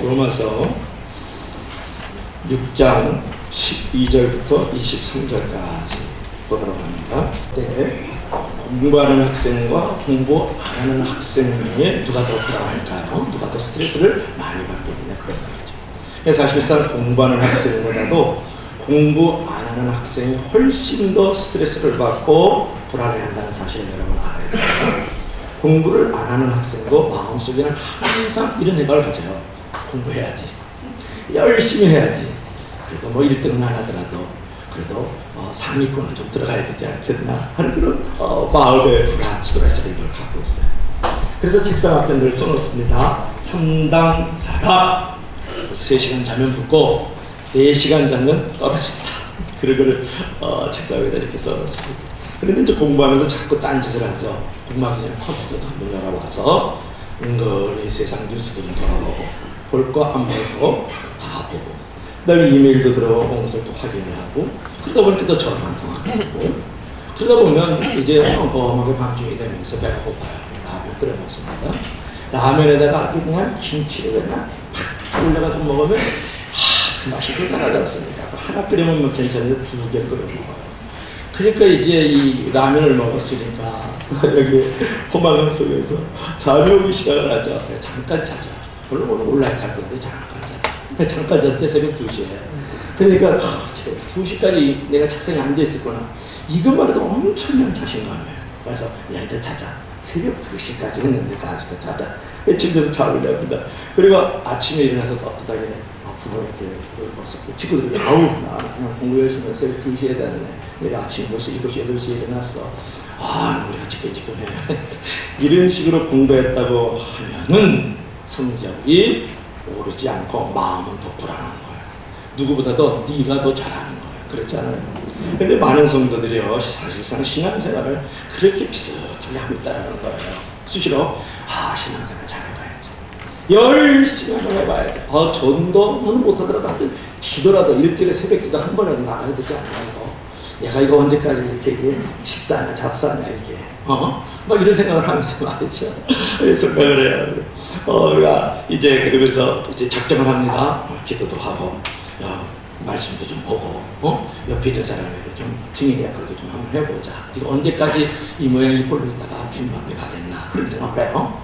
로마서 6장 12절부터 23절까지 보도록 합니다. 네. 공부하는 학생과 공부 안 하는 학생에 누가 더 불안할까요? 누가 더 스트레스를 많이 받게 되냐, 그런 말이죠. 그래서 사실상 공부하는 학생보다도 공부 안 하는 학생이 훨씬 더 스트레스를 받고 불안해한다는 사실을 여러분 알아야 됩니다. 공부를 안 하는 학생도 마음속에는 항상 이런 생각을 가져요. 공부해야지, 열심히 해야지, 그래도 뭐 1등은 안 하더라도 그래도 상위권은 좀 들어가야 되지 않겠나 하는 그런 마음의 불안, 스트레스를 갖고 있어요. 그래서 책상 앞에 늘 써놓습니다. 3당 4가 3시간 자면 붙고 4시간 자면 떨어진다. 그런 거를 책상 위에다 이렇게 써놓습니다. 그런데 이제 공부하면서 자꾸 딴짓을 하죠. 공부하기 전에 컴퓨터도 한번 열어봐서 은근히 세상 뉴스도 좀 돌아보고 볼 거 안 볼 거 다 보고, 그다음에 이메일도 들어오는 것을 또 확인을 하고, 그러다 보니까 또 전화 한 통화도 하고, 그러다 보면 이제 엉엉하게 밤중이 되면서 배가 고파요. 라면 끓여 먹습니다. 라면에다가 아주 그냥 김치를 그냥 팍 올려가지고 먹으면 그 맛이 또 다르지 않습니까? 하나 끓여 먹으면 괜찮은데 2개 끓여 먹어요. 그러니까 이제 이 라면을 먹었으니까 여기 호망함 속에서 잠이 오기 시작을 하죠. 잠깐 자자. 물론 오늘 온라인 할 건데 잠깐 자자. 잠깐 잤대, 새벽 2시에. 그러니까 2시까지 내가 책상에 앉아있었구나. 이것만 해도 엄청난 자신감이에요. 그래서 야, 이제 자자. 새벽 2시까지 했는데 아직도 자자. 침대에서 잠을 잡니다. 그리고 아침에 일어나서 떳떳하게 부모 이렇게 먹었고, 친구들이 아우 나 그냥 공부 열심히 해서 새벽 2시에 됐네. 내가 아침에 벌써 7시, 8시에 일어났어. 우리가 지끈지끈해. 이런 식으로 공부했다고 하면은 성적이 오르지 않고 마음은 더 불안한 거예요. 누구보다도 네가 더 잘하는 거예요. 그렇지 않아요? 근데 많은 성도들이요, 사실상 신앙생활을 그렇게 비슷하게 하고 있다는 거예요. 수시로 신앙생활 잘해봐야지, 열심히 한번 해봐야지, 전도는 못하더라도 하여튼 기도라도 일주일에 새벽기도 한 번이라도 나가야 되지 않나요? 내가 이거 언제까지 이렇게 집사냐 잡사냐 이게 막 이런 생각을 하면서 말이죠. 생각을 해요. 우리가 이제 그러면서 이제 작정을 합니다. 기도도 하고, 말씀도 좀 보고, 옆에 있는 사람에게 좀 증인의 역할도 좀 한번 해보자. 이거 언제까지 이 모양 이 꼴로 있다가 주님밖에 가겠나, 그런 생각을 해요.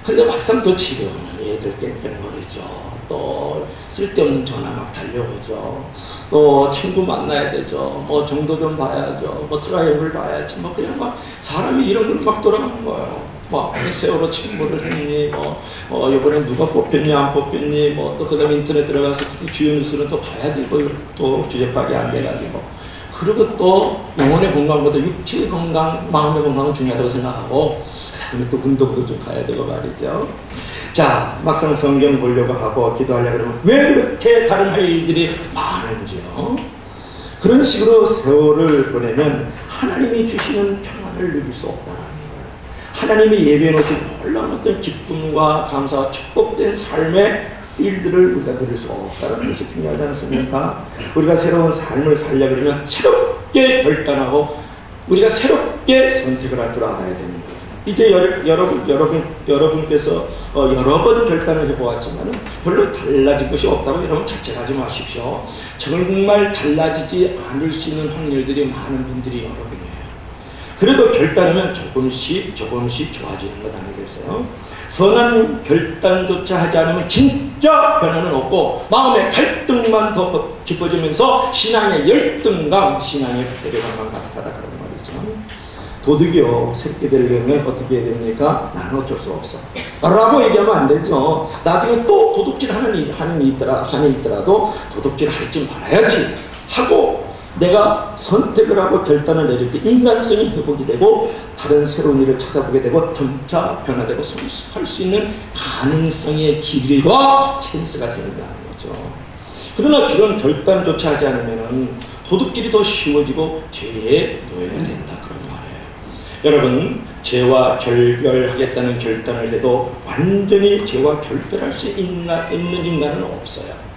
근데 막상 또 집에 오면 애들 땡땡거리죠. 또 쓸데없는 전화 막 달려오죠. 또 친구 만나야 되죠. 뭐 정도 좀 봐야죠. 뭐 트라이얼을 봐야지. 뭐 그냥 막 사람이 이런 걸 막 돌아가는 거예요. 뭐 세월호 친구를 했니? 이번에 누가 뽑혔니 안 뽑혔니? 또 그다음에 인터넷 들어가서 주요 뉴스는 또 봐야 되고, 또 주제파악이 안 돼가지고, 그리고 또 영혼의 건강보다 육체의 건강, 마음의 건강은 중요하다고 생각하고, 그다음에 또 운동도 좀 가야 되고 말이죠. 자, 막상 성경 보려고 하고 기도하려고 그러면 왜 그렇게 다른 할 일들이 많은지요? 그런 식으로 세월을 보내면 하나님이 주시는 평안을 누릴 수 없다는 거예요. 하나님이 예비해 놓으신 놀라운 어떤 기쁨과 감사와 축복된 삶의 일들을 우리가 누릴 수 없다는 것이 중요하지 않습니까? 우리가 새로운 삶을 살려고 그러면 새롭게 결단하고 우리가 새롭게 선택을 할 줄 알아야 되는 거예요. 이제 여러분께서 여러 번 결단을 해보았지만 별로 달라질 것이 없다고 여러분 자책하지 마십시오. 정말 달라지지 않을 수 있는 확률들이 많은 분들이 여러분이에요. 그래도 결단하면 조금씩 좋아지는 것 아니겠어요? 선한 결단조차 하지 않으면 진짜 변화는 없고 마음의 갈등만 더 깊어지면서 신앙의 열등감, 신앙의 배려감만 가득하다, 그런 말이죠. 도둑이요, 새끼 되려면 어떻게 해야 됩니까? 나는 어쩔 수 없어 라고 얘기하면 안 되죠. 나중에 또 도둑질 하는 일이 있더라도 도둑질 할 줄 말아야지 하고 내가 선택을 하고 결단을 내릴 때 인간성이 회복이 되고 다른 새로운 일을 찾아보게 되고 점차 변화되고 성숙할 수 있는 가능성의 길과 찬스가 생긴다는 거죠. 그러나 그런 결단조차 하지 않으면 도둑질이 더 쉬워지고 죄의 노예가 된다, 그런 말이에요. 여러분, 죄와 결별하겠다는 결단을 해도 완전히 죄와 결별할 수 있는 인간은 없어요.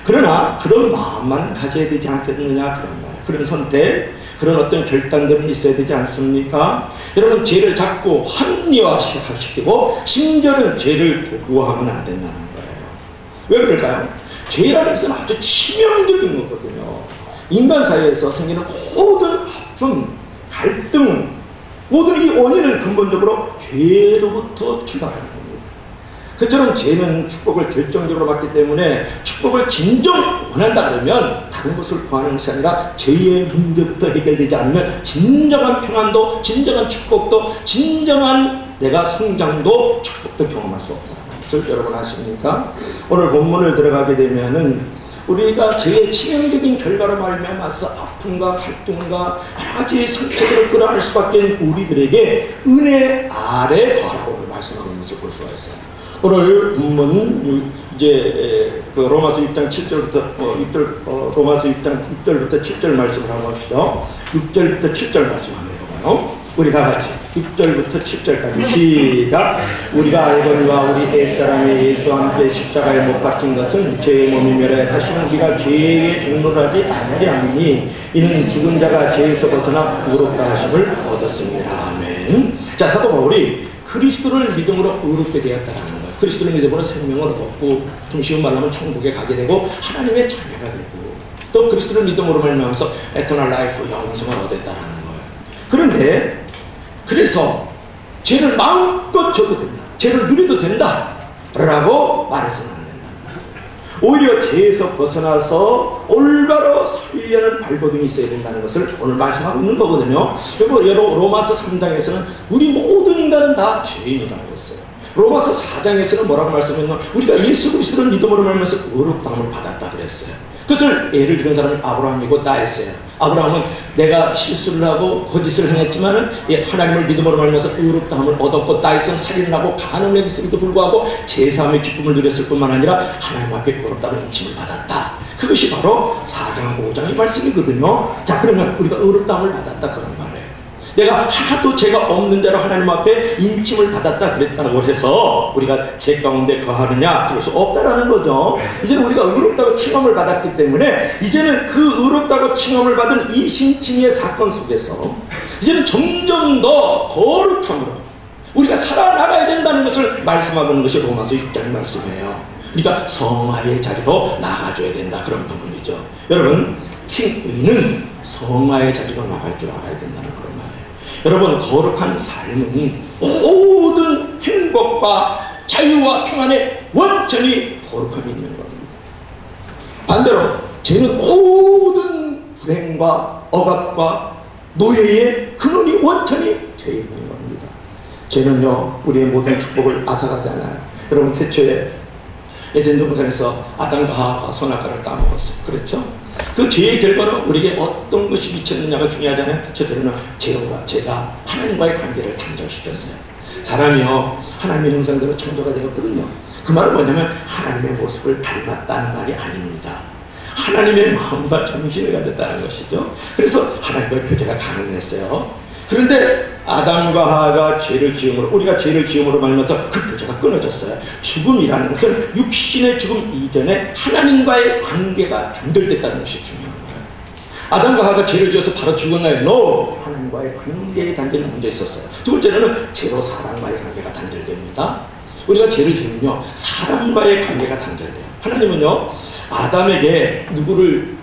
그러나 그런 마음만 가져야 되지 않겠느냐, 그런 말, 그런 선택, 그런 어떤 결단들은 있어야 되지 않습니까? 여러분, 죄를 자꾸 합리화시키고 심지어는 죄를 도구화하면 안 된다는 거예요. 왜 그럴까요? 죄라는 것은 아주 치명적인 거거든요. 인간 사회에서 생기는 모든 아픔, 갈등, 모든 이 원인은 근본적으로 죄로부터 출발하는 겁니다. 그처럼 죄는 축복을 결정적으로 받기 때문에 축복을 진정 원한다 그러면 다른 것을 구하는 것이 아니라 죄의 문제부터 해결되지 않으면 진정한 평안도, 진정한 축복도, 진정한 내가 성장도, 축복도 경험할 수 없다는 것을 여러분 아십니까? 오늘 본문을 들어가게 되면은 우리가 죄의 치명적인 결과로 말미암아서 아픔과 갈등과 여러 가지 상처들을 끌어안을 수밖에 없는 우리들에게 은혜 아래 거하라고 말씀하는 것을 볼 수가 있어요. 오늘 본문 이제 로마서 6장 7절부터 로마서 6장 6절부터 7절 말씀을 한번 보시죠. 6절부터 7절 말씀 한번 해봐요. 우리 다 같이 6절부터 7절까지 시작. 우리가 알거니와 우리 옛사람의 예수와 함께 십자가에 못 박힌 것은 죄의 몸이 멸해 다시는 우리가 죄의 종로를 하지 아니하리니 이는 죽은 자가 죄에서 벗어나 의롭다 하심을 얻었습니다. 아멘. 자, 사도 바울이 그리스도를 믿음으로 의롭게 되었다는 거예요. 그리스도를 믿음으로 생명을 얻었고, 좀 쉬운 말로 하면 천국에 가게 되고 하나님의 자녀가 되고, 또 그리스도를 믿음으로 말미암아서 에터널 라이프, 영생을 얻었다는 거예요. 그런데 그래서 죄를 마음껏 져도 된다, 죄를 누려도 된다 라고 말해서는 안 된다는 거예요. 오히려 죄에서 벗어나서 올바로 살려는 발버둥이 있어야 된다는 것을 오늘 말씀하고 있는 거거든요. 그리고 로마서 3장에서는 우리 모든 인간은 다 죄인이라고 했어요. 로마서 4장에서는 뭐라고 말씀했냐, 우리가 예수 그리스도를 믿음으로 말하면서 의롭다함을 받았다 그랬어요. 그것을 예를 들은 사람이 아브라함이고 나였어요. 아브라함은 내가 실수를 하고 거짓을 행했지만은 하나님을 믿음으로 말하면서 의롭다함을 얻었고, 다윗은 살인을 하고 간음을 했음에도 불구하고 제사함의 기쁨을 누렸을 뿐만 아니라 하나님 앞에 의롭다는 인침을 받았다. 그것이 바로 4장 5장의 말씀이거든요. 자, 그러면 우리가 의롭다함을 받았다 그런 말이에요. 내가 하나도 죄가 없는 대로 하나님 앞에 인침을 받았다 그랬다고 해서 우리가 죄 가운데 거하느냐? 그럴 수 없다라는 거죠. 이제는 우리가 의롭다고 칭함을 받았기 때문에 이제는 그 의롭다고 칭함을 받은 이 신칭의 사건 속에서 이제는 점점 더 거룩함으로 우리가 살아나가야 된다는 것을 말씀하고 있는 것이 로마서 6장의 말씀이에요. 그러니까 성화의 자리로 나가줘야 된다, 그런 부분이죠. 여러분, 칭의는 성화의 자리로 나갈 줄 알아야 된다는 그런 말이에요. 여러분, 거룩한 삶은 모든 행복과 자유와 평안의 원천이 거룩함이 있는 겁니다. 반대로 죄는 모든 불행과 억압과 노예의 근원이 원천이 되어 있는 겁니다. 죄는요, 우리의 모든 축복을 앗아가잖아요. 여러분, 태초에 에덴 동산에서 아담과 하와가 선악과를 따먹었어요. 그렇죠? 그 죄의 결과로 우리에게 어떤 것이 미쳤느냐가 중요하잖아요. 저들은 죄가 하나님과의 관계를 단절시켰어요. 사람이요, 하나님의 형상대로 창조가 되었거든요. 그 말은 뭐냐면 하나님의 모습을 닮았다는 말이 아닙니다. 하나님의 마음과 정신을 가졌다는 것이죠. 그래서 하나님과 교제가 가능했어요. 그런데 아담과 하와가 죄를 지음으로, 우리가 죄를 지음으로 말미암아서 그 교제가 끊어졌어요. 죽음이라는 것은 육신의 죽음 이전에 하나님과의 관계가 단절됐다는 것이 중요한 거예요. 아담과 하와가 죄를 지어서 바로 죽었나요? No! 하나님과의 관계의 단절이 먼저 있었어요. 두 번째로는 죄로 사람과의 관계가 단절됩니다. 우리가 죄를 지으면요, 사람과의 관계가 단절돼요. 하나님은요, 아담에게 누구를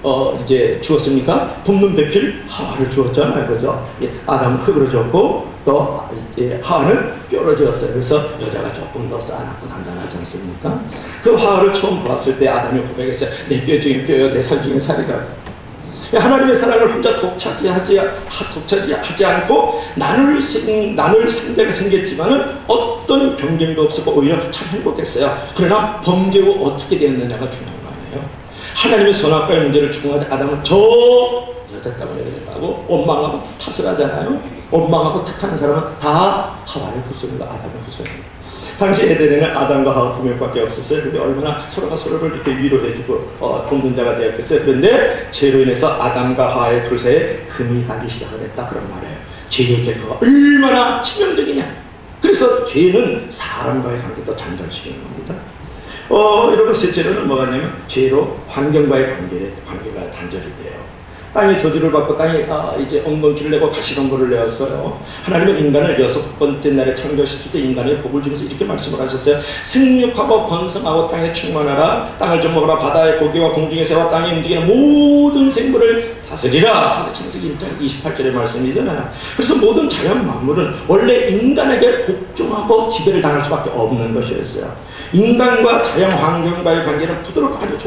이제 주었습니까? 돕는 배필 하와를 주었잖아요, 그죠? 아담은 흙으로 줬고 또 이제 하와는 뼈로 지었어요. 그래서 여자가 조금 더 싸납고 단단하지 않습니까? 그 하와를 처음 보았을 때 아담이 고백했어요. 내 뼈 중에 뼈요, 내 살 중에 살이라. 하나님의 사랑을 혼자 독차지하지 않고 나눌 상대가 생겼지만은 어떤 경쟁도 없었고 오히려 참 행복했어요. 그러나 범죄 후 어떻게 되었느냐가 중요한 거 아니에요. 하나님의 선악과의 문제를 추구하자 아담은 저 여자 때문에 그랬다고 원망하고 탓을 하잖아요. 원망하고 탓하는 사람은 다 하와의 후손이고 아담의 후손입니다. 당시 에덴에는 아담과 하와 두 명밖에 없었어요. 근데 얼마나 서로가 서로를 이렇게 위로해주고 돕는 자가 되었겠어요. 그런데 죄로 인해서 아담과 하와의 둘 사이에 금이 가기 시작을 했다, 그런 말이에요. 죄의 결과가 얼마나 치명적이냐. 그래서 죄는 사람과의 관계도 단절시키는 겁니다. 여러분, 셋째로는 뭐가 있냐면 죄로 환경과의 관계가 단절이 돼요. 땅이 저주를 받고 땅이 이제 엉겅퀴를 내고 가시덤불을 내었어요. 하나님은 인간을 6번째 날에 창조하셨을 때 인간의 복을 주면서 이렇게 말씀을 하셨어요. 생육하고 번성하고 땅에 충만하라. 땅을 좀 먹으라. 바다의 고기와 공중의 새와 땅에 움직이는 모든 생물을 다스리라. 그래서 창세기 1장 28절의 말씀이잖아요. 그래서 모든 자연 만물은 원래 인간에게 복종하고 지배를 당할 수밖에 없는 것이었어요. 인간과 자연 환경과의 관계는 부드럽고 아주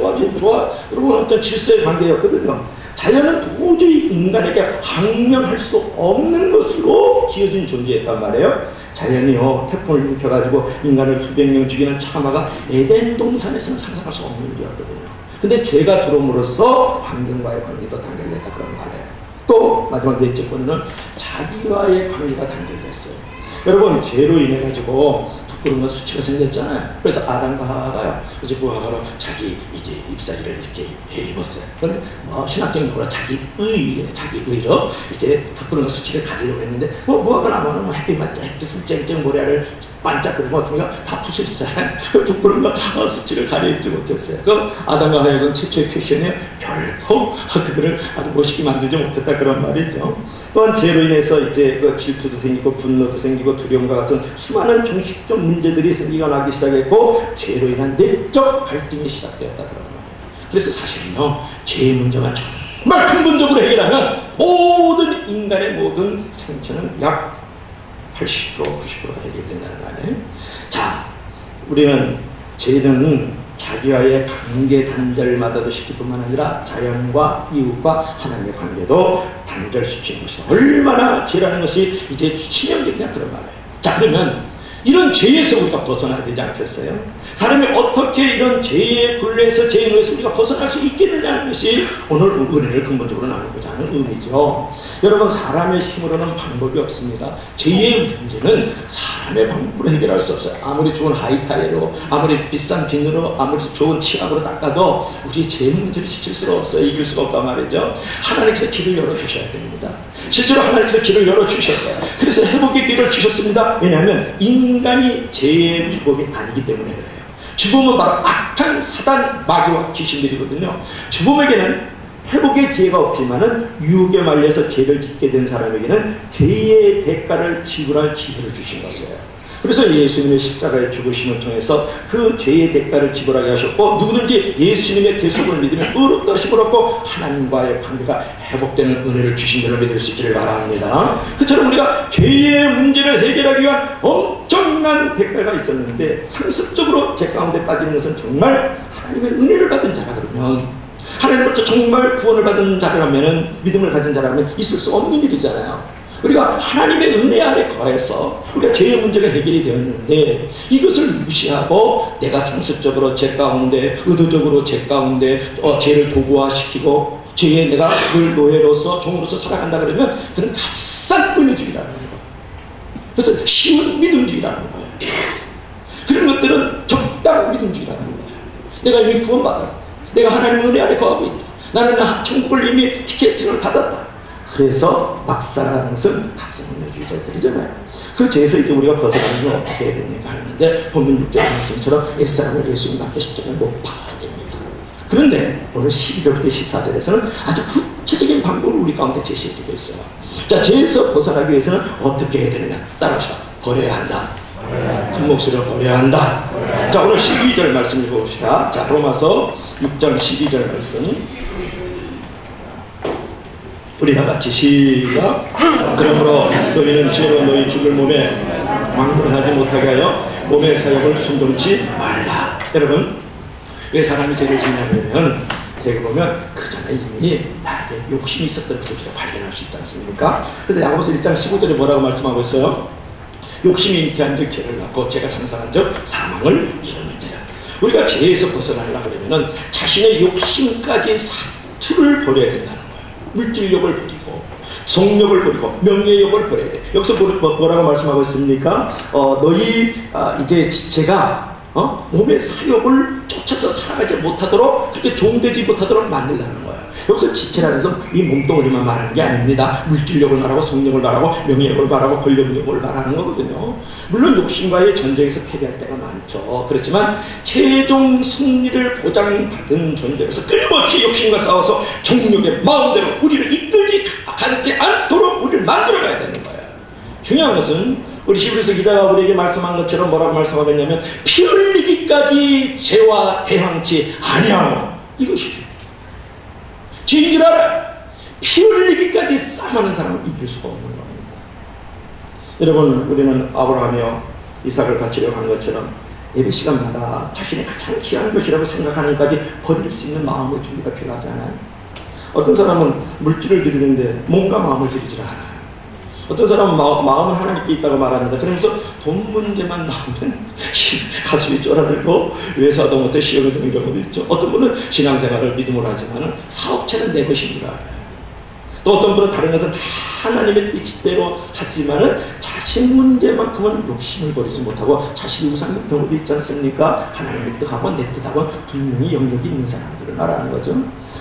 여러분 어떤 질서의 관계였거든요. 자연은 도저히 인간에게 항명할 수 없는 것으로 지어진 존재였단 말이에요. 자연이요, 태풍을 일으켜가지고 인간을 수백 명 죽이는 참화가 에덴 동산에서는 상상할 수 없는 일이었거든요. 근데 죄가 들어옴으로써 환경과의 관계도 단절됐다 그런 말이에요. 또 마지막 넷째 번째는 자기와의 관계가 단절됐어요. 여러분, 죄로 인해 가지고 부끄러운 수치가 생겼잖아요. 그래서 아담과 하와가요, 이제 그 하와가 자기 이제 잎사귀를 이렇게 해 입었어요. 그런데 신학적으로 자기의로 이제 부끄러운 수치를 가리려고 했는데 무화과 나무는 햇빛은 쨍쨍 모래를 반짝거리고 다 부서지잖아요. 부끄러운 수치를 가려입지 못했어요. 그 아담과 하와는 최초의 패션이에요. 결코 그들을 아주 멋있게 만들지 못했다 그런 말이죠. 또한 죄로 인해서 이제 그 질투도 생기고 분노도 생기고 두려움과 같은 수많은 형식적 문제들이 생기고 나기 시작했고 죄로 인한 내적 갈등이 시작되었다 그런 말이에요. 그래서 사실은요, 죄의 문제만 정말 근본적으로 해결하면 모든 인간의 모든 상처는 약 80%, 90%가 해결된다는 말이에요. 자, 우리는 죄는 자기와의 관계 단절마다도 시킬 뿐만 아니라 자연과 이웃과 하나님의 관계도 단절시키는 것이다. 얼마나 죄라는 것이 이제 치명적이냐 그런 말이에요. 자, 그러면 이런 죄에서 우리가 벗어나야 되지 않겠어요? 사람이 어떻게 이런 죄의 굴레에서 죄의 노예에서 우리가 벗어날 수 있겠느냐는 것이 오늘 은혜를 근본적으로 나누고자 하는 의미죠. 여러분, 사람의 힘으로는 방법이 없습니다. 죄의 문제는 사람의 방법으로 해결할 수 없어요. 아무리 좋은 하이타이로, 아무리 비싼 비누로, 아무리 좋은 치약으로 닦아도 우리 죄의 문제를 지킬 수가 없어요. 이길 수가 없단 말이죠. 하나님께서 길을 열어주셔야 됩니다. 실제로 하나님께서 길을 열어주셨어요. 그래서 회복의 길을 주셨습니다. 왜냐하면 인간이 죄의 주범이 아니기 때문에 그래요. 주범은 바로 악한 사단, 마귀와 귀신들이거든요. 주범에게는 회복의 기회가 없지만은 유혹에 말려서 죄를 짓게 된 사람에게는 죄의 대가를 지불할 기회를 주신 것이에요. 그래서 예수님의 십자가의 죽으심을 통해서 그 죄의 대가를 지불하게 하셨고, 누구든지 예수님의 대속을 믿으면 의롭다 하심을 얻고 하나님과의 관계가 회복되는 은혜를 주신 줄을 믿을 수 있기를 바랍니다. 그처럼 우리가 죄의 문제를 해결하기 위한 엄청난 대가가 있었는데 상습적으로 죄 가운데 빠지는 것은 정말 하나님의 은혜를 받은 자라 그러면, 하나님으로부터 정말 구원을 받은 자라면, 믿음을 가진 자라면 있을 수 없는 일이잖아요. 우리가 하나님의 은혜 아래 거해서 우리가 죄의 문제가 해결이 되었는데, 이것을 무시하고 내가 상습적으로 죄 가운데, 의도적으로 죄 가운데 죄를 도구화시키고 죄에 내가 늘 노예로서 종으로서 살아간다 그러면 그는 값싼 은혜주의라는 거예요. 그래서 쉬운 믿음주의라는 거예요. 그런 것들은 적당 믿음주의라는 거예요. 내가 이미 구원받았다. 내가 하나님의 은혜 아래 거하고 있다. 나는 천국을 이미 티켓팅을 받았다. 그래서 막 살아가는 것은 값싼 은혜주의자들이잖아요. 그 죄에서 이제 우리가 벗어나는 건 어떻게 해야 됩니까 하는데, 본문 6절 말씀처럼 옛사람을 예수님 함께 십자가에 못 박아야 됩니다. 그런데 오늘 12절부터 14절에서는 아주 구체적인 방법을 우리 가운데 제시해주고 있어요. 자, 죄에서 벗어나기 위해서는 어떻게 해야 되느냐, 따라합시다. 버려야 한다. 큰 목소리로 버려야 한다. 자, 오늘 12절 말씀 읽어봅시다. 자, 로마서 6장 12절 말씀 우리 다 같이 시작. 그러므로 너희는 죄로 너희 죽을 몸에 망설하지 못하게 하여 몸의 사역을 순종치 말라. 여러분, 왜 사람이 죄를 짓냐 그러면, 제가 보면 그 전에 이미 나에게 욕심이 있었던 것을 우리가 발견할 수 있지 않습니까? 그래서 야고보서 1장 15절에 뭐라고 말씀하고 있어요? 욕심이 잉태한 적 죄를 낳고 죄가 장성한 적 사망을 이루느니라. 우리가 죄에서 벗어나려고 그러면 자신의 욕심까지 사투를 버려야 된다는 거예요. 물질욕을 버리고, 성욕을 버리고, 명예욕을 버려야 돼. 여기서 뭐라고 말씀하고 있습니까? 너희 이제 제가 몸의 사욕을 쫓아서 살아가지 못하도록, 그렇게 종되지 못하도록 만들라는 거예요. 여기서 지체라는 것은 이 몸뚱어리만 말하는 게 아닙니다. 물질력을 말하고 성력을 말하고 명예력을 말하고 권력력을 말하는 거거든요. 물론 욕심과의 전쟁에서 패배할 때가 많죠. 그렇지만 최종 승리를 보장받은 존재로서 끊임없이 욕심과 싸워서 정욕의 마음대로 우리를 이끌지 가지 않도록 우리를 만들어가야 되는 거예요. 중요한 것은 우리 히브리서 기자가 우리에게 말씀한 것처럼 뭐라고 말씀하겠냐면 피 흘리기까지 죄와 대항치 아니하고 이것이죠. 죄인 줄 알아. 피 흘리기까지 싸움하는 사람은 이길 수가 없는 겁니다. 여러분, 우리는 아브라함이요 이삭을 바치려고 한 것처럼 예배 시간마다 자신의 가장 귀한 것이라고 생각하는 것까지 버릴 수 있는 마음의 준비가 필요하잖아요. 어떤 사람은 물질을 드리는데 몸과 마음을 드리질 않아요. 어떤 사람은 마음은 하나님께 있다고 말합니다. 그러면서 돈 문제만 나오면 가슴이 쫄아들고 외사도 못해 시험이 드는 경우도 있죠. 어떤 분은 신앙생활을 믿음으로 하지만 사업체는 내 것인 줄 알아요. 또 어떤 분은 다른 것은 다 하나님의 뜻대로 하지만은 자신 문제만큼은 욕심을 버리지 못하고 자신이 우상인 경우도 있지 않습니까? 하나님의 뜻하고 내 뜻하고 분명히 영역이 있는 사람들을 말하는 거죠.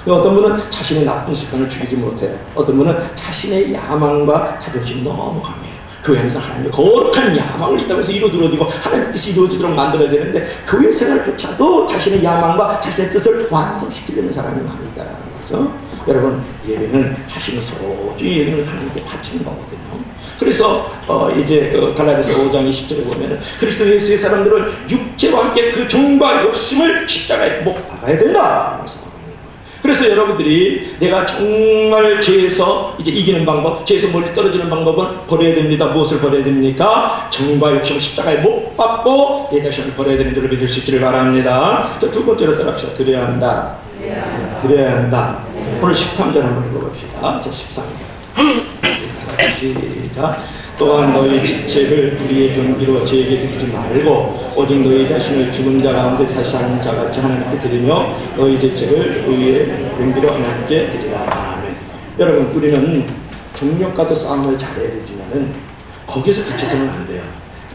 어떤 분은 자신의 나쁜 습관을 죽이지 못해. 어떤 분은 자신의 야망과 자존심이 너무 강해요. 교회 안에서 하나님의 거룩한 야망을 있다고 해서 이루어지고 하나님의 뜻이 이루어지도록 만들어야 되는데 교회 생활조차도 자신의 야망과 자신의 뜻을 완성시키려는 사람이 많이 있다는 거죠. 여러분, 예배는 자신의 소중히 예배는 하나님께 바치는 거거든요. 그래서 이제 갈라디아서 5장 20절에 보면은 그리스도 예수의 사람들은 육체와 함께 그 정과 욕심을 십자가에 못 박아야 된다. 그래서 여러분들이 내가 정말 죄에서 이제 이기는 방법, 죄에서 멀리 떨어지는 방법은 버려야 됩니다. 무엇을 버려야 됩니까? 정과 욕심을 십자가에 못 박고 내 자신을 버려야 되는 줄을 믿을 수 있기를 바랍니다. 두 번째로 따라합시다. 드려야 한다. 드려야 한다. 오늘 13절 한번 읽어봅시다. 자, 13절. 시작. 또한 너희 지체를 불의의 경기로 저에게 드리지 말고 오직 너희 자신을 죽은 자 가운데 다시 사는 자같이 하나님께 드리며 너희 지체를 의의 경기로 하나님께 드리라. 아멘. 여러분, 우리는 종력과도 싸움을 잘해야 되지만은 거기에서 그쳐서는 안 돼요.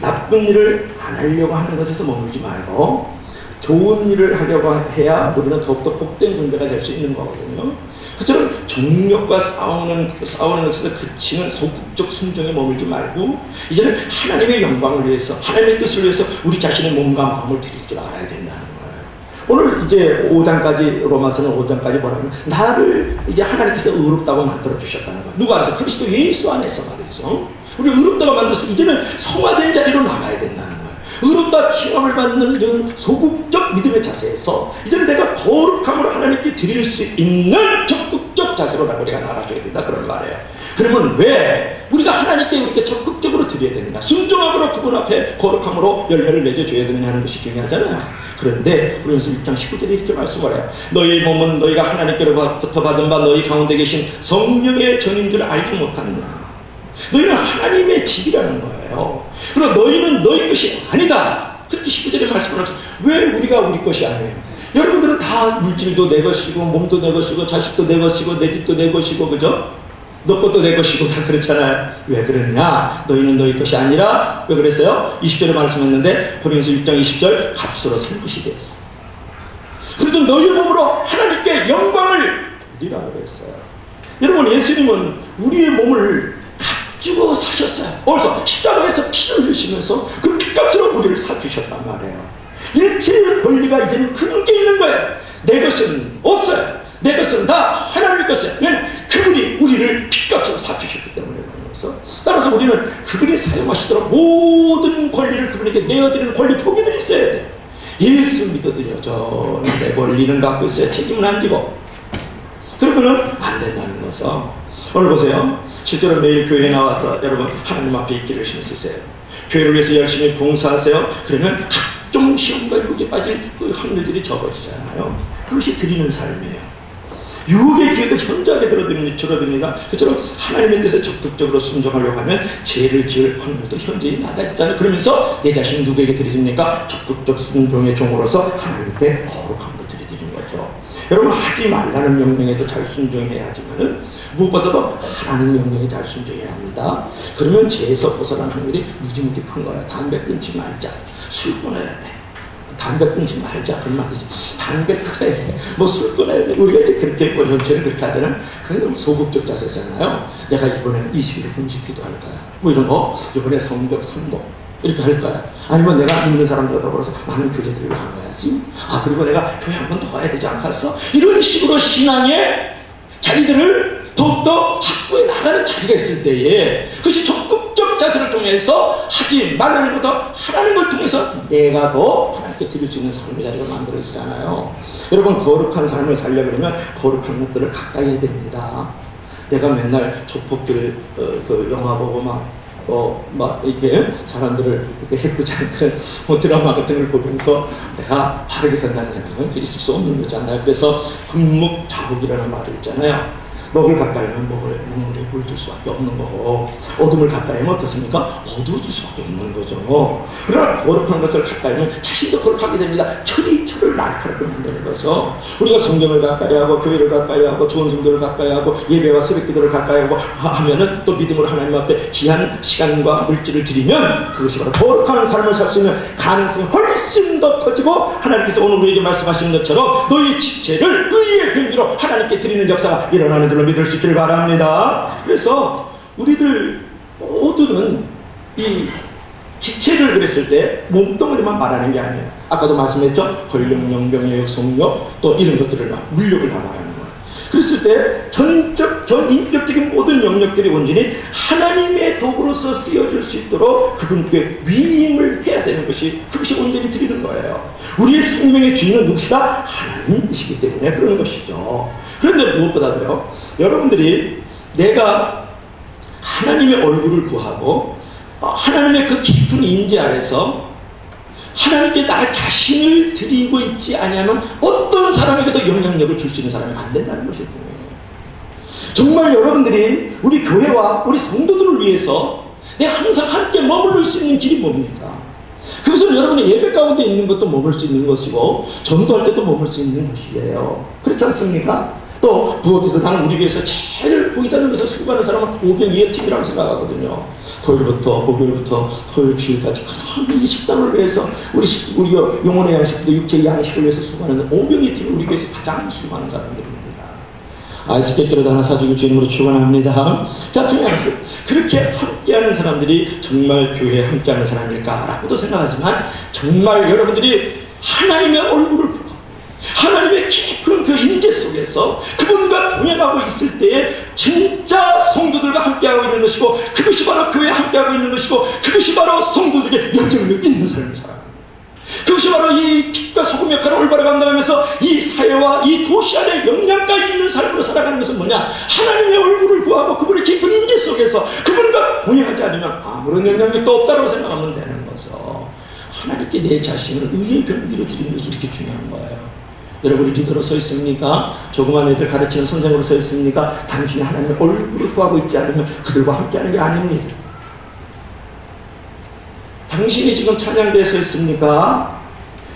나쁜 일을 안 하려고 하는 것에서 머물지 말고 좋은 일을 하려고 해야 우리는 더욱더 복된 존재가 될 수 있는 거거든요. 그처럼 정력과 싸우는 것에서 그치는 소극적 순종에 머물지 말고 이제는 하나님의 영광을 위해서 하나님의 뜻을 위해서 우리 자신의 몸과 마음을 드릴 줄 알아야 된다는 거예요. 오늘 이제 5장까지 로마서는 5장까지 뭐라면 나를 이제 하나님께서 의롭다고 만들어 주셨다는 거예요. 누가 알아서? 그리스도 예수 안에서 말이죠. 우리 의롭다고 만들어서 이제는 성화된 자리로 남아야 된다는 거예요. 의롭다 칭함을 받는 소극적 믿음의 자세에서 이제는 내가 거룩함으로 하나님께 드릴 수 있는 적극적 자세로 우리가 나가줘야 된다 그런 말이에요. 그러면 왜 우리가 하나님께 이렇게 적극적으로 드려야 되느냐? 순종함으로 그분 앞에 거룩함으로 열매를 맺어줘야 되느냐 하는 것이 중요하잖아요. 그런데 그러면서 6장 19절에 이렇게 말씀을 해요. 너희 몸은 너희가 하나님께로부터 받은 바 너희 가운데 계신 성령의 전인 줄 알지 못하느냐? 너희는 하나님의 집이라는 거예요. 그럼 너희는 너희 것이 아니다. 그렇게 19절에 말씀을 하죠. 왜 우리가 우리 것이 아니에요? 여러분들은 다 물질도 내 것이고 몸도 내 것이고 자식도 내 것이고 내 집도 내 것이고 그죠? 너 것도 내 것이고 다 그렇잖아요. 왜 그러느냐? 너희는 너희 것이 아니라 왜 그랬어요? 20절에 말씀했는데 고린도서 6장 20절 값으로 산 것이 되었어. 그래도 너희 몸으로 하나님께 영광을 드리라 그랬어요. 여러분, 예수님은 우리의 몸을 주고 사셨어요. 어디서? 십자가에서 피를 흘리시면서 그 피값으로 우리를 사주셨단 말이에요. 일체의 권리가 이제는 그분께 있는 거예요. 내 것은 없어요. 내 것은 다 하나님의 것이에요. 왜냐하면 그분이 우리를 피값으로 사주셨기 때문에 그런 거죠. 따라서 우리는 그분이 사용하시도록 모든 권리를 그분에게 내어드리는 권리 포기들이 있어야 돼요. 예수 믿어도 여전히 내 권리는 갖고 있어요. 책임은 안 지고. 그러면은 안 된다는 거죠. 오늘 보세요. 실제로 매일 교회에 나와서 여러분 하나님 앞에 있기를 힘쓰세요. 교회를 위해서 열심히 봉사하세요. 그러면 각종 시험과 유혹에 빠질 그 확률들이 적어지잖아요. 그것이 드리는 삶이에요. 유혹의 기회도 현저하게 줄어듭니다. 그처럼 하나님의 뜻에 적극적으로 순종하려고 하면 죄를 지을 확률도 현저히 낮아지잖아요. 그러면서 내 자신을 누구에게 드리십니까? 적극적 순종의 종으로서 하나님께 거룩함을 드리는 거죠. 여러분, 하지 말라는 명령에도 잘 순종해야 하지만은 무엇보다도 하나님 명령에 잘 순종해야 합니다. 그러면 죄에서 벗어난 확률이 무지무지 큰 거예요. 담배 끊지 말자. 술 끊어야 돼. 담배 끊지 말자 그런 말이지. 담배 끊어야 돼. 뭐 술 끊어야 돼. 우리가 이제 그렇게 뭐 연체를 그렇게 하잖아요. 그게 너무 소극적 자세잖아요. 내가 이번에 20일 금식기도 할 거야. 뭐 이런 거. 이번에 성격 선도 이렇게 할 거야. 아니면 내가 믿는 사람들과 더불어서 많은 교제들을 나눠야지. 아, 그리고 내가 교회 한 번 더 가야 되지 않겠어? 이런 식으로 신앙의 자리들을 더욱더 확보해 나가는 자리가 있을 때에 그것이 적극적 자세를 통해서 하지 말라는 것보다 하라는 걸 통해서 내가 더 하나님께 드릴 수 있는 삶의 자리가 만들어지잖아요. 여러분, 거룩한 삶을 살려고 그러면 거룩한 것들을 가까이 해야 됩니다. 내가 맨날 조폭들 그 영화 보고 막 이렇게 사람들을 이렇게 해꾸지 않는 뭐 드라마 같은 걸 보면서 내가 바르게 산다는 생각은 있을 수 없는 거잖아요. 그래서 금묵자국이라는 말이 있잖아요. 먹을 가까이 하면 먹물에 물들 수밖에 없는 거고, 어둠을 가까이 하면 어떻습니까? 어두워질 수밖에 없는 거죠. 그러나 거룩한 것을 가까이 하면 자신도 거룩하게 됩니다. 철이 철을 날카롭게 만드는 거죠. 우리가 성경을 가까이 하고 교회를 가까이 하고 좋은 성도를 가까이 하고 예배와 새벽기도를 가까이 하고 하면은 또 믿음으로 하나님 앞에 귀한 시간과 물질을 드리면 그것이 바로 거룩한 삶을 살 수 있는 가능성이 훨씬 더 커지고, 하나님께서 오늘 우리에게 말씀하시는 것처럼 너희 지체를 의의 병기로 하나님께 드리는 역사가 일어나는 줄로 믿을 수 있기를 바랍니다. 그래서 우리들 모두는 이 지체를 그랬을 때 몸뚱아리만 말하는 게 아니에요. 아까도 말씀했죠. 권력, 영병력, 성력 또 이런 것들을 물력을 다 말하는 거예요. 그랬을 때 전인격적인 모든 영역들이 온전히 하나님의 도구로서 쓰여질 수 있도록 그분께 위임을 해야 되는 것이, 그것이 온전히 드리는 거예요. 우리의 생명의 주인은 누구시다? 하나님이시기 때문에 그러는 것이죠. 그런데 무엇보다도요, 여러분들이 내가 하나님의 얼굴을 구하고 하나님의 그 깊은 임재 아래서 하나님께 나 자신을 드리고 있지 아니하면 어떤 사람에게도 영향력을 줄 수 있는 사람이 안 된다는 것이 중요해요. 정말 여러분들이 우리 교회와 우리 성도들을 위해서 내가 항상 함께 머무를 수 있는 길이 뭡니까? 그것은 여러분의 예배 가운데 있는 것도 머물 수 있는 것이고 전도할 때도 머물 수 있는 것이에요. 그렇지 않습니까? 또 부엌에서 나는 우리 교회에서 제일 보이지 않는 것을 수고하는 사람은 오병이어팀이라고 생각하거든요. 토요일부터 목요일부터 토요일 주일까지 이 식당을 위해서 우리 영혼의 양식도 육체의 양식을 위해서 수고하는 오병이어팀이 우리 교회에서 가장 수고하는 사람들입니다. 아이스케이트로 하나 사주길 주님으로 축원합니다. 자, 중요한 것은 그렇게 함께하는 사람들이 정말 교회에 함께하는 사람일까라고도 생각하지만, 정말 여러분들이 하나님의 얼굴을 보고 하나님의 깊은 그 임재 속에서 그분과 동행하고 있을 때에 진짜 성도들과 함께하고 있는 것이고, 그것이 바로 교회에 함께하고 있는 것이고, 그것이 바로 성도들에게 영향력 있는 삶을 살아갑니다. 그것이 바로 이 빛과 소금 역할을 올바로 감당하면서 이 사회와 이 도시 안에 영향까지 있는 삶으로 살아가는 것은 뭐냐? 하나님의 얼굴을 구하고 그분의 깊은 임재 속에서 그분과 동행하지 않으면 아무런 영향력도 없다고 생각하면 되는 거죠. 하나님께 내 자신을 의의 병기로 드리는 것이 이렇게 중요한 거예요. 여러분이 리더로 서 있습니까? 조그만 애들 가르치는 선생으로 서 있습니까? 당신이 하나님의 얼굴을 구하고 있지 않으면 그들과 함께하는 게 아닙니다. 당신이 지금 찬양대에 서 있습니까?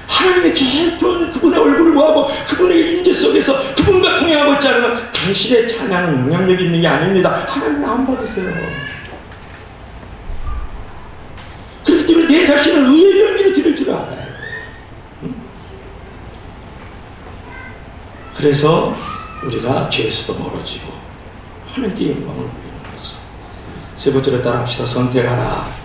하나님의 깊은 그분의 얼굴을 구하고 그분의 임재 속에서 그분과 동행하고 있지 않으면 당신의 찬양은 영향력이 있는 게 아닙니다. 하나님 안 받으세요. 그렇기 때문에 내 자신을 의의 병기로 드릴 줄 알아야 돼요. 그래서 우리가 죄에서도 멀어지고 하나님께 영광을 부리는 것을. 세 번째로 따라합시다. 선택하라.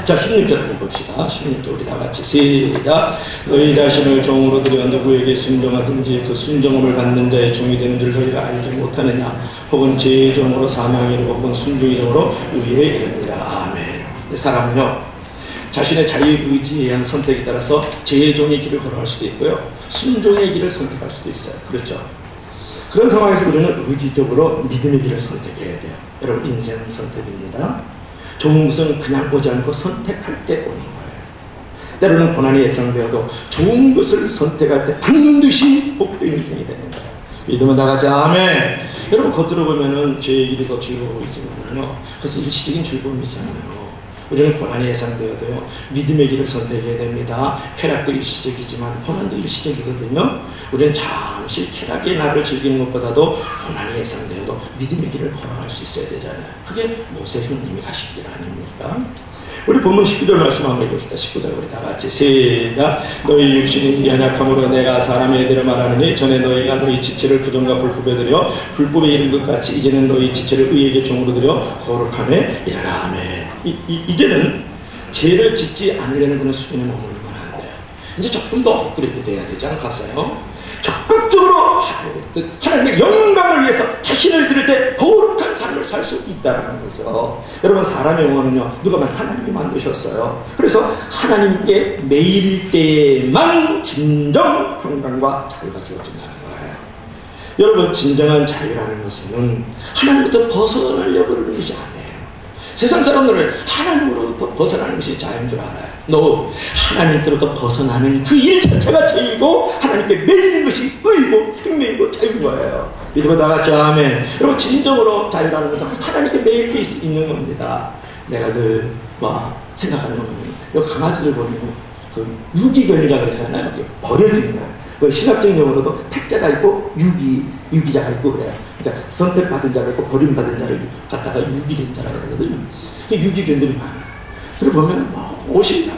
자, 16절 한번 봅시다. 16절 우리 다 같이 시작. 너희 자신을 종으로 들여 누구에게 순종하든지 그 순종함을 받는 자의 종이 되는 줄 너희가 알지 못하느냐? 혹은 죄의 종으로 사망에 이르고 혹은 순종의 종으로 의에 이르느니라. 아멘. 사람은요, 자신의 자유의지에 의한 선택에 따라서 죄의 종의 길을 걸어갈 수도 있고요, 순종의 길을 선택할 수도 있어요. 그렇죠? 그런 상황에서 우리는 의지적으로 믿음의 길을 선택해야 돼요. 여러분, 인생은 선택입니다. 좋은 것은 그냥 오지 않고 선택할 때 오는 거예요. 때로는 고난이 예상되어도 좋은 것을 선택할 때 반드시 복도 있는 중이 되는 거예요. 믿으면 나가자. 아멘. 여러분, 겉으로 보면은 죄의 길이 더 즐거워 보이지만요, 그것은 일시적인 즐거움이잖아요. 우리는 고난이 예상되어도요, 믿음의 길을 선택해야 됩니다. 쾌락도 일시적이지만 고난도 일시적이거든요. 우리는 잠시 쾌락의 날을 즐기는 것보다도 고난이 예상되어도 믿음의 길을 걸어갈 수 있어야 되잖아요. 그게 모세 형님이 가신 길 아닙니까? 우리 본문 19절 말씀 한번 읽읍시다. 19절 우리 다 같이 시작. 너희 육신이 연약함으로 내가 사람의 애들을 말하느니 전에 너희가 너희 지체를 부정과 불법에 드려 불법에 이른 것 같이 이제는 너희 지체를 의에게 종으로 드려 거룩함에 이르라. 아멘. 이제는 죄를 짓지 않으려는 그런 수준에 머물면 안 돼요. 이제 조금 더 업그레이드 돼야 되지 않겠어요? 적극적으로 하나님의 영광을 위해서 자신을 드릴 때 거룩한 삶을 살 수 있다는 거죠. 여러분, 사람의 영혼은요, 누가 말 하나님이 만드셨어요. 그래서 하나님께 매일 때만 진정 평강과 자유가 주어진다는 거예요. 여러분, 진정한 자유라는 것은 하나님부터 벗어나려고 하는 것이 아니에요. 세상 사람들은 하나님으로부터 벗어나는 것이 자유인 줄 알아요. 너 하나님께로부터 벗어나는 그 일 자체가 죄이고 하나님께 매이는 것이 의이고 생명이고 자유인 거예요. 이러고 다 같이 아멘. 여러분, 진정으로 자유라는 것은 하나님께 매일 수 있는 겁니다. 내가 늘 생각하는 겁니다. 여기 강아지를 보면 그 유기견이라고 그러잖아요. 버려지는 거예요. 그 신학적인 용어로도 택자가 있고 유기자가 있고 그래요. 그러니까 선택받은 자가 있고 버림받은 자를 갖다가 유기된 자라고 그러거든요. 유기견들이 많아요. 그리고 보면 옷이란다.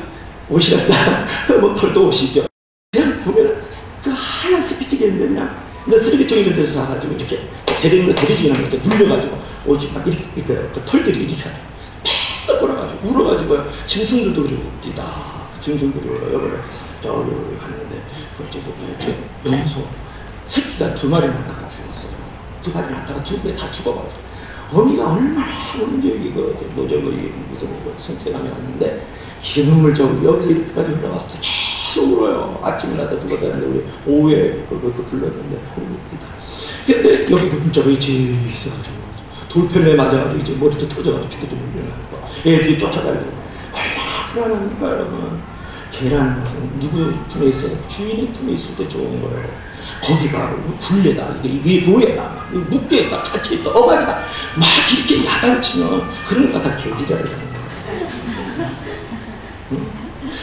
털도 옷이죠. 그냥 보면 그 하얀 스피치겠는데 그냥 쓰레기통 있는 데서 사가지고 이렇게 데리지는 거죠. 눌려가지고 옷이 막 이렇게 그 털들이 이렇게 팍 썩어나가지고 울어가지고요. 짐승들도 그리고 웃기다. 짐승들이 울어요. 그래. 저기 갔는데 저기 염소 새끼가 2마리 낳다가 죽었어요. 2마리 낳다가 2배 다 죽어버렸어요. 어미가 얼마나 우는지 여기 무슨 선택감이 왔는데 이게 눈물 자국 여기서 이렇게까지 흘러가서 계속 울어요. 아침에 낳다 죽었다는데 우리 오후에 그거 불렀는데 울읍니다. 근데 여기 눈물 자국이 제일 있어가지고 돌편에 맞아가지고 이제 머리도 터져가지고 피도 좀 흘려나고 애들이 쫓아다니고 얼마나 불안합니까 여러분. 개라는 것은 누구 품에 있어요? 주인의 품에 있을 때 좋은 거예요. 거기가 굴레다, 이게 노예다, 묵게다, 갇혀있다, 어간이다 막 이렇게 야단치면 그런 거 다 개지자라는 거예요.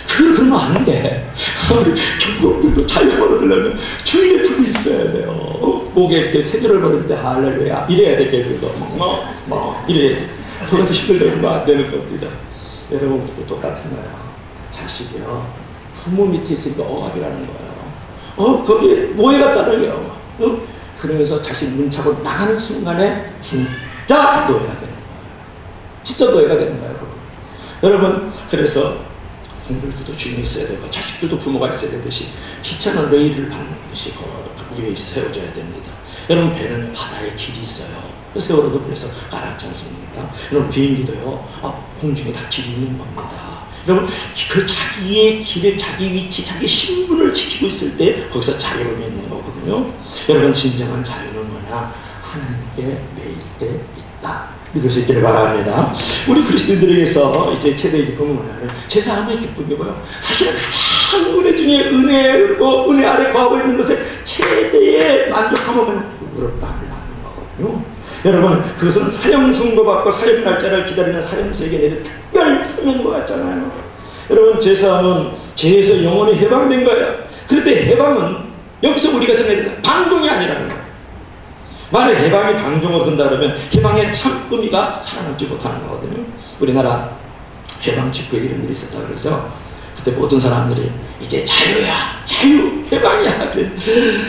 그러면 안 돼. 우리 경고들도 자유를 얻으려면 주인의 품이 있어야 돼요. 목에 이렇게 세조를 걸을 때 할렐루야 이래야 돼. 개들도 이래야 돼. 그것도 시끌대면 안 되는 겁니다. 여러분도 똑같은 거예요. 자식이요, 부모 밑에 있으니까 억압이라는 거예요. 거기에 노예가 따르려. 그러면서 자식 문 차고 나가는 순간에 진짜 노예가 되는 거예요. 진짜 노예가 되는 거예요. 여러분, 그래서 공부들도 주인이 있어야 되고 자식들도 부모가 있어야 되듯이 귀찮은 레일을 받는 듯이 위에 세워져야 됩니다. 여러분, 배는 바다에 길이 있어요. 세월호도 그래서 가라앉지 않습니까? 여러분, 비행기도요, 공중에 다 길이 있는 겁니다. 여러분, 그 자기의 길에 자기 위치, 자기 신분을 지키고 있을 때 거기서 자유로움이 있는 거거든요. 여러분, 진정한 자유는 뭐냐? 하나님께 매일 때 있다. 믿을 수 있기를 바랍니다. 우리 그리스도인들에게서 이제 최대의 기쁨은 뭐냐면 제사함의 기쁨이고요. 사실은 가장 은혜 중에 은혜고 은혜 아래 거하고 있는 것에 최대의 만족함은 의롭다함을 받는 거거든요. 여러분, 그것은 사형 선고받고 사형 날짜를 기다리는 사형수에게 내린 특별 사명인 것 같잖아요. 여러분, 제사함은 죄에서 영원히 해방된 거예요. 그런데 해방은 여기서 우리가 생각하는 방종이 아니라는 거예요. 만약 해방이 방종을 한다 그러면 해방의 참 의미가 살아남지 못하는 거거든요. 우리나라 해방 직후에 이런 일이 있었다 그래서 그때 모든 사람들이 이제 자유야, 자유, 해방이야.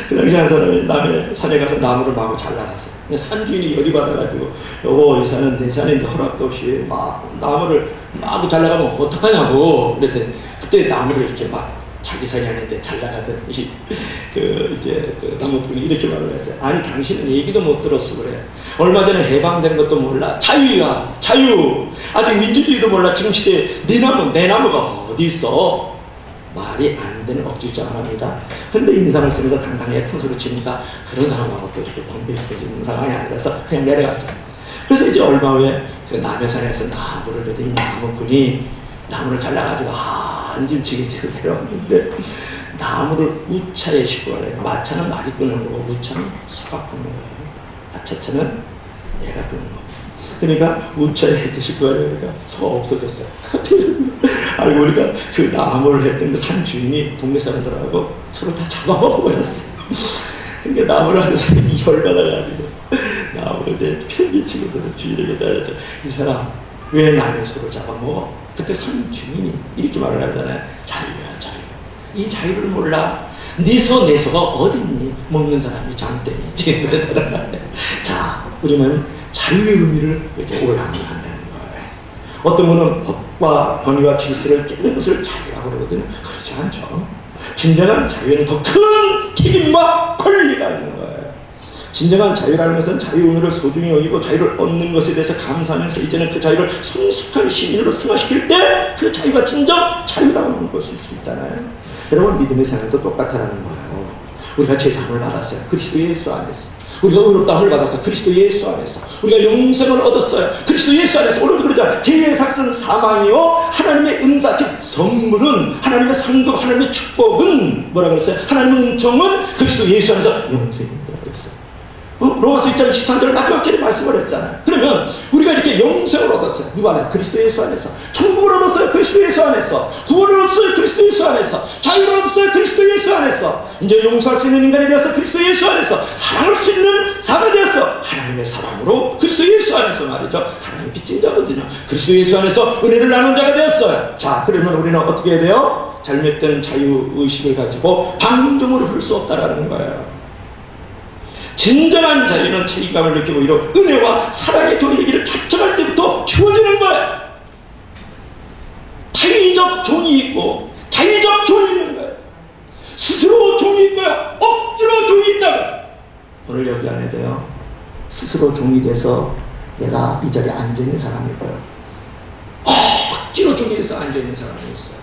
그 당시 한 사람이 남의 산에 가서 나무를 마구 잘라갔어요. 산주인이 열이 받아가지고 이 산은 내 산인데 허락도 없이 막 나무를 마구 잘라가면 어떡하냐고 그랬더니 그때 나무를 이렇게 막 자기 산이 아닌데 잘라가던 그 나무꾼이 이렇게 말을 했어요. 아니, 당신은 얘기도 못 들었어 그래. 얼마 전에 해방된 것도 몰라. 자유야, 자유. 아직 민주주의도 몰라. 지금 시대에 내 나무가 어디 있어? 말이 안 되는 억지주장 합니다. 그런데 인상을 쓰면서 당당하게 큰 소리 치니까 그런 사람하고 또 이렇게 덤벼있는 상황이 아니라서 그냥 내려갔어요. 그래서 이제 얼마 후에 그 남해산에서 나무를 베더니 나무꾼이 나무를 잘라가지고 한짐치게 내려왔는데 나무를 우차에 싣고 가래요. 마차는 말이 끄는 거고 우차는 소가 끄는 거예요. 마차차는 내가 끄는 거고. 그러니까 우차에 싣고 가려니까 그러니까 소가 없어졌어요. 알고 보니까 그 나무를 했던 그 산 주인이 동네 사람들하고 소를 다 잡아먹어버렸어요. 그러니까 나무를 하는 사람이 열받아가지고 나무를 내 편기치고서 주인에게 따졌죠. 이 사람 왜 남의 소를 잡아먹어? 그때 산 주인이 이렇게 말을 하잖아요. 자유야 자유. 이 자유를 몰라. 네 소 내 소가 어딨니? 먹는 사람이 장땡이지. 그러더라고요. 자, 우리는 자유의 의미를 이렇게 오해하면 안 되는 거예요. 어떤 분은 법과 권위와 질서를 깨는 것을 자유라고 그러거든요. 그렇지 않죠. 진정한 자유에는 더 큰 책임과 권리가 있는 거예요. 진정한 자유라는 것은 자유 의무를 소중히 여기고 자유를 얻는 것에 대해서 감사하면서 이제는 그 자유를 성숙한 시민으로 승화시킬 때 그 자유가 진정 자유라고 하는 것일 수 있잖아요. 여러분, 믿음의 생활도 똑같다라는 거예요. 우리가 죄사함을 받았어요. 그리스도 예수 안에서. 우리가 의롭다함을 받았어요. 그리스도 예수 안에서. 우리가 영생을 얻었어요. 그리스도 예수 안에서. 오늘도 그러자. 죄의 삭은 사망이요 하나님의 은사, 즉 선물은, 하나님의 상급, 하나님의 축복은 뭐라 그랬어요? 하나님의 은총은 그리스도 예수 안에서 영생입니다. 로마서 1장 13절 마지막 절에 말씀을 했잖아요. 그러면 우리가 이렇게 영생을 얻었어요. 누구 안에서? 그리스도 예수 안에서. 천국을 얻었어요. 그리스도 예수 안에서. 구원을 얻었어요. 그리스도 예수 안에서. 자유를 얻었어요. 그리스도 예수 안에서. 이제 용서할 수 있는 인간이 되었어. 그리스도 예수 안에서. 사랑할 수 있는 자가 되었어. 하나님의 사랑으로 그리스도 예수 안에서 말이죠. 사랑이 빚진 자거든요. 그리스도 예수 안에서 은혜를 나눈 자가 되었어요. 자, 그러면 우리는 어떻게 해야 돼요? 잘못된 자유의식을 가지고 방종으로 흐를 수 없다라는 거예요. 진정한 자유는 책임감을 느끼고 이로 은혜와 사랑의 종이 되기를 작정할 때부터 주어지는 거예요. 타의적 종이 있고 자의적 종이 있는 거예요. 스스로 종이 있고요, 억지로 종이 있다고. 오늘 여기 안에 돼요. 스스로 종이 돼서 내가 이 자리에 앉아있는 사람이고요, 억지로 종이 돼서 앉아있는 사람이 있어요.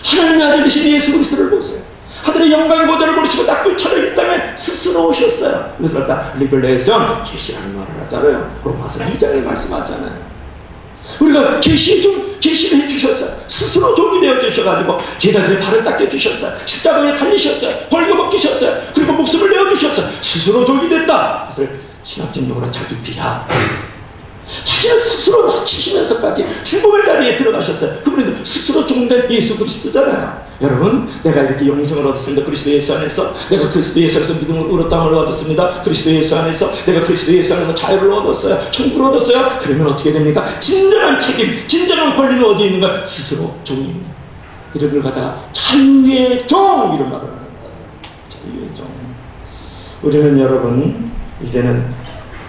하나님의 아들 되신 예수 그리스도를 보세요. 하늘의 영광의 보좌를 버리시고 낯불처럼 이 땅에 스스로 오셨어요. 그래서 일단 리벨레이션, 계시라는 말을 하잖아요. 로마서 2장에 말씀하잖아요. 우리가 계시를 해주셨어요. 스스로 종이 되어주셔가지고 제자들의 발을 닦여주셨어요. 십자가에 달리셨어요. 벌거 벗기셨어요. 그리고 목숨을 내어주셨어요. 스스로 종이 됐다. 그래서 신학적으로 자기 비하, 자기는 스스로 낮추시면서까지 죽음의 자리에 들어가셨어요. 그분은 스스로 종된 예수 그리스도잖아요. 여러분, 내가 이렇게 영생을 얻었습니다. 그리스도 예수 안에서. 내가 그리스도 예수 안에서 믿음을 의롭다함을 얻었습니다. 그리스도 예수 안에서. 내가 그리스도 예수 안에서 자유를 얻었어요. 천국을 얻었어요. 그러면 어떻게 됩니까? 진정한 책임, 진정한 권리는 어디에 있는가? 스스로 종입니다. 이를 갖다가 자유의 종, 이런 말을 하는 거예요. 자유의 종. 우리는 여러분, 이제는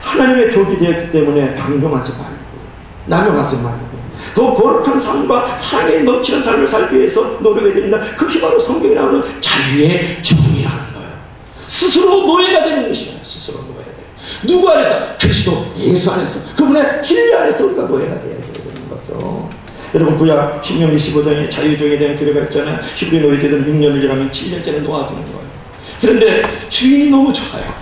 하나님의 족이 되었기 때문에 방종하지 말고, 남용하지 말고, 더 거룩한 삶과 사랑에 넘치는 삶을 살기 위해서 노력해야 됩니다. 그것이 바로 성경에 나오는 자유의 종이라는 거예요. 스스로 노예가 되는 것이에요. 스스로 노예가 돼요. 누구 안에서? 그리스도 예수 안에서. 그분의 진리 안에서 우리가 노예가 되어야 되는 거죠. 여러분, 구약 신명기 15장에 자유종에 대한 규례가 있잖아요. 히브리 노예제는 6년을 지나면 7년째는 놓아두는 거예요. 그런데 주인이 너무 좋아요.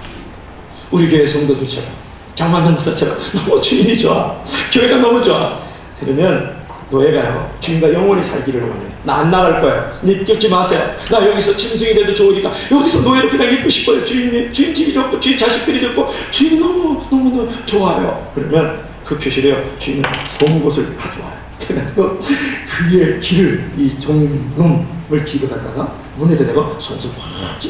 우리 교회 성도들처럼, 장만경 목사처럼 너무 주인이 좋아. 교회가 너무 좋아. 그러면 노예가요, 주인과 영원히 살기를 원해요. 나 안 나갈 거예요. 쫓지 마세요. 나 여기서 짐승이 돼도 좋으니까 여기서 노예로 그냥 있고 싶어요. 주인 집이 좋고 주인 자식들이 좋고 주인이 너무 좋아요. 그러면 그 표시래요. 주인은 송곳을 가져와요. 그래가지고 그의 길을, 이 종놈을 길을 갖다가 문에다 대고 손을 확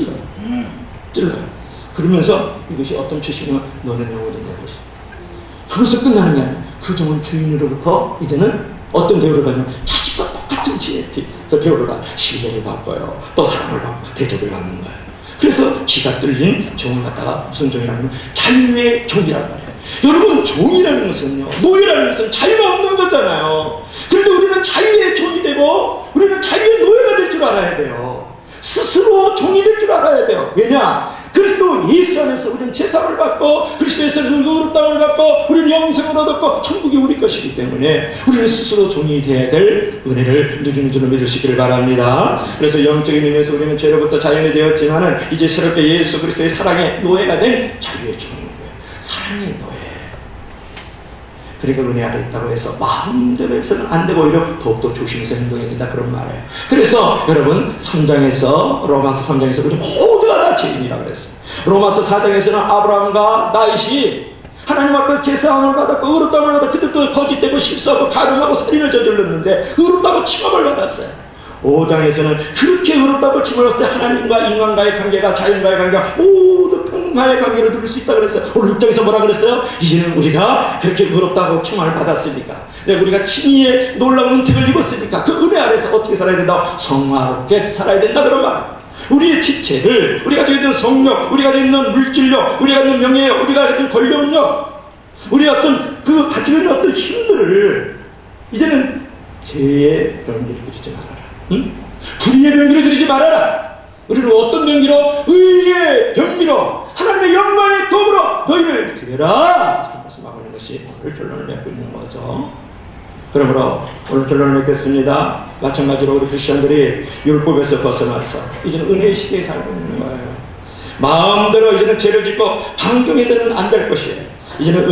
찔러요. 그러면서 이것이 어떤 표시냐면 너는 영원히 내 것이다. 그것을 끝나는 게 아니야. 그 종은 주인으로부터 이제는 어떤 대우를 받냐면 자식과 똑같은 그 대우를 받고 신뢰를 받고요, 또 사랑을 받고 대접을 받는 거예요. 그래서 기가 뚫린 종을 갖다가 무슨 종이라면 자유의 종이라고 말해요. 여러분, 종이라는 것은요, 노예라는 것은 자유가 없는 거잖아요. 그런데 우리는 자유의 종이 되고 우리는 자유의 노예가 될 줄 알아야 돼요. 스스로 종이 될 줄 알아야 돼요. 왜냐? 그리스도 예수 안에서 우리는 제사를 받고 그리스도에서 의롭다함을 받고 우리는 영생을 얻었고 천국이 우리 것이기 때문에 우리는 스스로 종이 되어야 될 은혜를 누리는 줄로 믿으시기를 바랍니다. 그래서 영적인 의미에서 우리는 죄로부터 자유이 되었지만은 이제 새롭게 예수 그리스도의 사랑의 노예가 된 자유의 종인 거예요. 사랑의 노예. 그러니까 은혜 아래 있다고 해서 마음대로 해서는 안 되고 오히려 더욱더 조심해서 행동해야 된다, 그런 말이에요. 그래서 여러분, 3장에서 로마서 3장에서 우리 모두가 다 죄인이라고 그랬어요. 로마서 4장에서는 아브라함과 다윗이 하나님 앞에서 제사함을 받았고 의롭다함을 받았고 그때도 거짓되고 실수하고 가늠하고 살인을 저질렀는데 의롭다고 칭함을 받았어요. 5장에서는 그렇게 의롭다고 칭함을 받을 때 하나님과 인간과의 관계가, 자연과의 관계가 모두 평화의 관계를 누릴 수 있다고 그랬어요. 오늘 6장에서 뭐라 그랬어요? 이제는 우리가 그렇게 의롭다고 칭함을 받았으니까 우리가 칭의의 놀라운 은택을 입었으니까 그 은혜 아래서 어떻게 살아야 된다? 성화롭게 살아야 된다 그런 말. 우리의 지체를, 우리가 가지고 있는 성력, 우리가 가지고 있는 물질력, 우리가 가지고 있는 명예력, 우리가 가지고 있는 권력력, 우리의 어떤 그 가지고 있는 어떤 힘들을 이제는 죄의 병기를 들이지 말아라. 응? 불의의 병기를 들이지 말아라. 우리는 어떤 병기로? 의의 병기로 하나님의 영광의 도구로 너희를 드려라. 이렇게 말씀하고 있는 것이 오늘 결론을 맺고 있는 거죠. 그러므로 오늘 결론을 맺겠습니다. 마찬가지로 우리 크리스천들이 율법에서 벗어나서 이제는 은혜의 시대에 살고 있는 거예요. 마음대로 이제는 죄를 짓고 방종해서는 안 될 것이에요. 이제는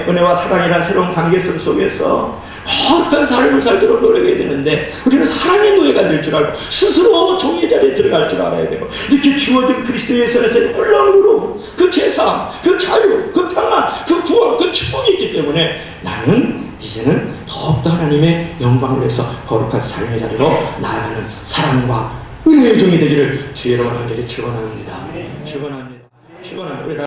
은혜와 사랑이라는 새로운 관계성 속에서 거룩한 삶을 살도록 노력해야 되는데 우리는 사랑의 노예가 될 줄 알고 스스로 종의 자리에 들어갈 줄 알아야 되고 이렇게 주어진 그리스도 예수 안에서의 놀라운 의로 그 제사, 그 자유, 그 평안, 그 구원, 그 축복이 있기 때문에 나는 이제는 더욱더 하나님의 영광을 위해서 거룩한 삶의 자리로 나아가는 사랑과 은혜의 종이 되기를 주의 이름으로 간절히 축원합니다. 축원합니다.